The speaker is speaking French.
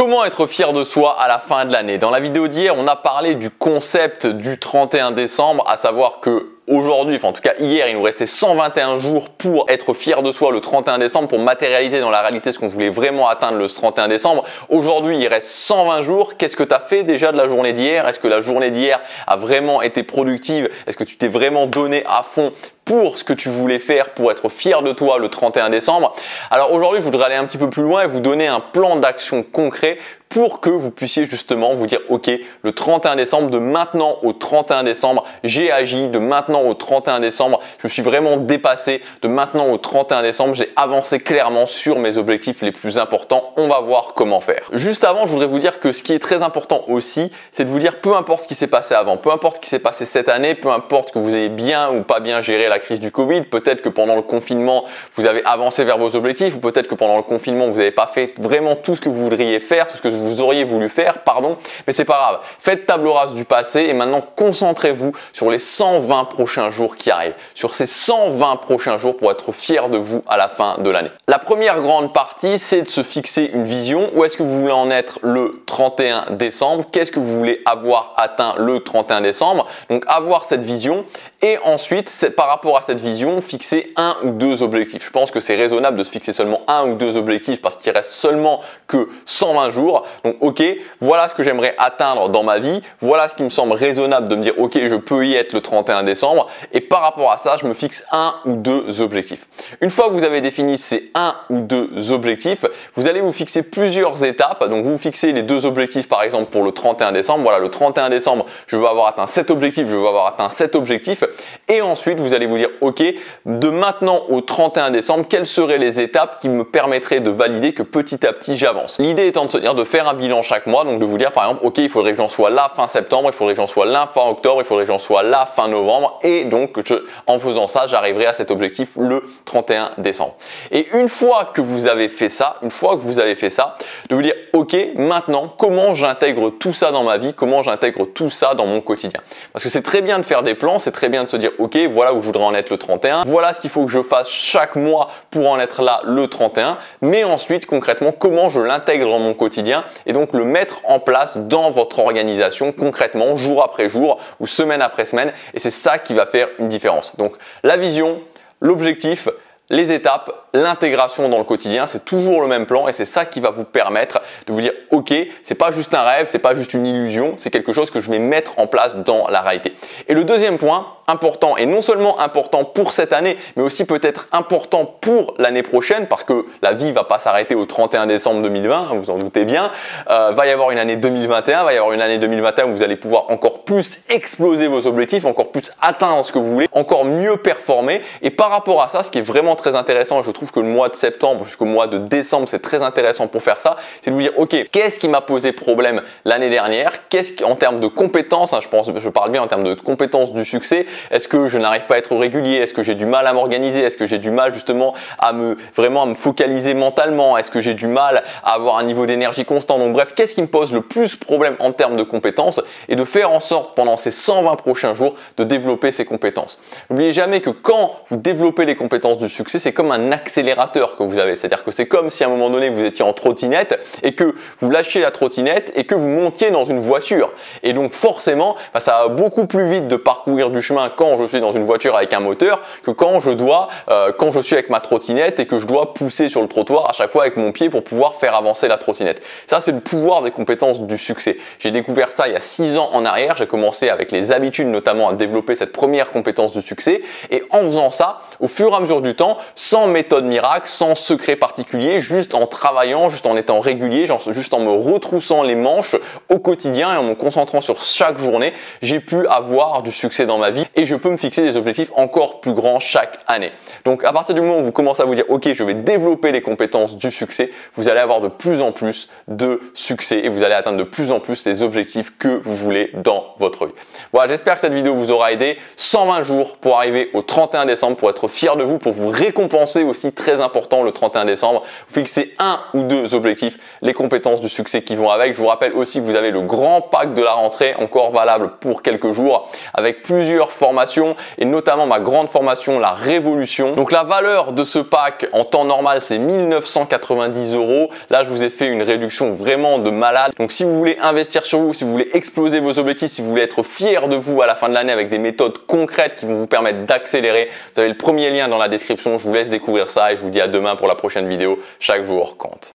Comment être fier de soi à la fin de l'année? Dans la vidéo d'hier, on a parlé du concept du 31 décembre, à savoir que aujourd'hui, enfin en tout cas hier, il nous restait 121 jours pour être fier de soi le 31 décembre, pour matérialiser dans la réalité ce qu'on voulait vraiment atteindre le 31 décembre. Aujourd'hui, il reste 120 jours. Qu'est-ce que tu as fait déjà de la journée d'hier? Est-ce que la journée d'hier a vraiment été productive? Est-ce que tu t'es vraiment donné à fond pour ce que tu voulais faire pour être fier de toi le 31 décembre? Alors aujourd'hui, je voudrais aller un petit peu plus loin et vous donner un plan d'action concret pour que vous puissiez justement vous dire ok, le 31 décembre, de maintenant au 31 décembre, j'ai agi, de maintenant au 31 décembre, je me suis vraiment dépassé, de maintenant au 31 décembre, j'ai avancé clairement sur mes objectifs les plus importants. On va voir comment faire. Juste avant, je voudrais vous dire que ce qui est très important aussi, c'est de vous dire peu importe ce qui s'est passé avant, peu importe ce qui s'est passé cette année, peu importe que vous ayez bien ou pas bien géré la crise du Covid, peut-être que pendant le confinement, vous avez avancé vers vos objectifs, ou peut-être que pendant le confinement, vous n'avez pas fait vraiment tout ce que vous voudriez faire, tout ce que vous auriez voulu faire, pardon, mais c'est pas grave. Faites table rase du passé et maintenant concentrez-vous sur les 120 prochains jours qui arrivent, sur ces 120 prochains jours pour être fier de vous à la fin de l'année. La première grande partie, c'est de se fixer une vision. Où est-ce que vous voulez en être le 31 décembre? Qu'est-ce que vous voulez avoir atteint le 31 décembre? Donc avoir cette vision et ensuite, par rapport à cette vision, fixer un ou deux objectifs. Je pense que c'est raisonnable de se fixer seulement un ou deux objectifs parce qu'il reste seulement que 120 jours. Donc ok, voilà ce que j'aimerais atteindre dans ma vie, voilà ce qui me semble raisonnable de me dire ok, je peux y être le 31 décembre et par rapport à ça, je me fixe un ou deux objectifs. Une fois que vous avez défini ces un ou deux objectifs, vous allez vous fixer plusieurs étapes. Donc vous fixez les deux objectifs par exemple pour le 31 décembre. Voilà, le 31 décembre, je veux avoir atteint cet objectif, je veux avoir atteint cet objectif. Et ensuite, vous allez vous dire ok, de maintenant au 31 décembre, quelles seraient les étapes qui me permettraient de valider que petit à petit j'avance. L'idée étant de se dire de faire un bilan chaque mois, donc de vous dire par exemple ok, il faudrait que j'en sois là fin septembre, il faudrait que j'en sois là fin octobre, il faudrait que j'en sois là fin novembre et donc en faisant ça, j'arriverai à cet objectif le 31 décembre. Et une fois que vous avez fait ça, de vous dire ok, maintenant comment j'intègre tout ça dans ma vie, comment j'intègre tout ça dans mon quotidien. Parce que c'est très bien de faire des plans, c'est très bien de se dire ok, voilà où je voudrais en être le 31, voilà ce qu'il faut que je fasse chaque mois pour en être là le 31, mais ensuite concrètement comment je l'intègre dans mon quotidien et donc le mettre en place dans votre organisation concrètement jour après jour ou semaine après semaine, et c'est ça qui va faire une différence. Donc la vision, l'objectif, les étapes, l'intégration dans le quotidien, c'est toujours le même plan et c'est ça qui va vous permettre de vous dire ok, c'est pas juste un rêve, c'est pas juste une illusion, c'est quelque chose que je vais mettre en place dans la réalité. Et le deuxième point important, et non seulement important pour cette année, mais aussi peut-être important pour l'année prochaine, parce que la vie va pas s'arrêter au 31 décembre 2020, vous en doutez bien, va y avoir une année 2021, va y avoir une année 2021 où vous allez pouvoir encore plus exploser vos objectifs, encore plus atteindre ce que vous voulez, encore mieux performer. Et par rapport à ça, ce qui est vraiment très intéressant, je trouve que le mois de septembre jusqu'au mois de décembre, c'est très intéressant pour faire ça, c'est de vous dire ok, qu'est-ce qui m'a posé problème l'année dernière, qu'est-ce qui en termes de compétences, je parle bien en termes de compétences du succès, est-ce que je n'arrive pas à être régulier, est-ce que j'ai du mal à m'organiser, est-ce que j'ai du mal justement à me focaliser mentalement, est-ce que j'ai du mal à avoir un niveau d'énergie constant. Donc bref, qu'est-ce qui me pose le plus problème en termes de compétences et de faire en sorte pendant ces 120 prochains jours de développer ces compétences. N'oubliez jamais que quand vous développez les compétences du succès, c'est comme un accélérateur que vous avez, c'est-à-dire que c'est comme si à un moment donné vous étiez en trottinette et que vous lâchiez la trottinette et que vous montiez dans une voiture, et donc forcément ça va beaucoup plus vite de parcourir du chemin quand je suis dans une voiture avec un moteur que quand je suis avec ma trottinette et que je dois pousser sur le trottoir à chaque fois avec mon pied pour pouvoir faire avancer la trottinette. Ça, c'est le pouvoir des compétences du succès. J'ai découvert ça il y a 6 ans en arrière. J'ai commencé avec les habitudes notamment à développer cette première compétence du succès, et en faisant ça, au fur et à mesure du temps, sans méthode miracle, sans secret particulier, juste en travaillant, juste en étant régulier, juste en me retroussant les manches au quotidien et en me concentrant sur chaque journée, j'ai pu avoir du succès dans ma vie et je peux me fixer des objectifs encore plus grands chaque année. Donc à partir du moment où vous commencez à vous dire ok, je vais développer les compétences du succès, vous allez avoir de plus en plus de succès et vous allez atteindre de plus en plus les objectifs que vous voulez dans votre vie. Voilà, j'espère que cette vidéo vous aura aidé. 120 jours pour arriver au 31 décembre, pour être fier de vous, pour vous récompenser aussi, très important, le 31 décembre. Vous fixez 1 ou 2 objectifs, les compétences du succès qui vont avec. Je vous rappelle aussi que vous avez le grand pack de la rentrée, encore valable pour quelques jours, avec plusieurs formations et notamment ma grande formation, la Révolution. Donc la valeur de ce pack en temps normal, c'est 1990 €. Là, je vous ai fait une réduction vraiment de malade. Donc si vous voulez investir sur vous, si vous voulez exploser vos objectifs, si vous voulez être fier de vous à la fin de l'année avec des méthodes concrètes qui vont vous permettre d'accélérer, vous avez le premier lien dans la description. Je vous laisse découvrir ça et je vous dis à demain pour la prochaine vidéo. Chaque jour compte.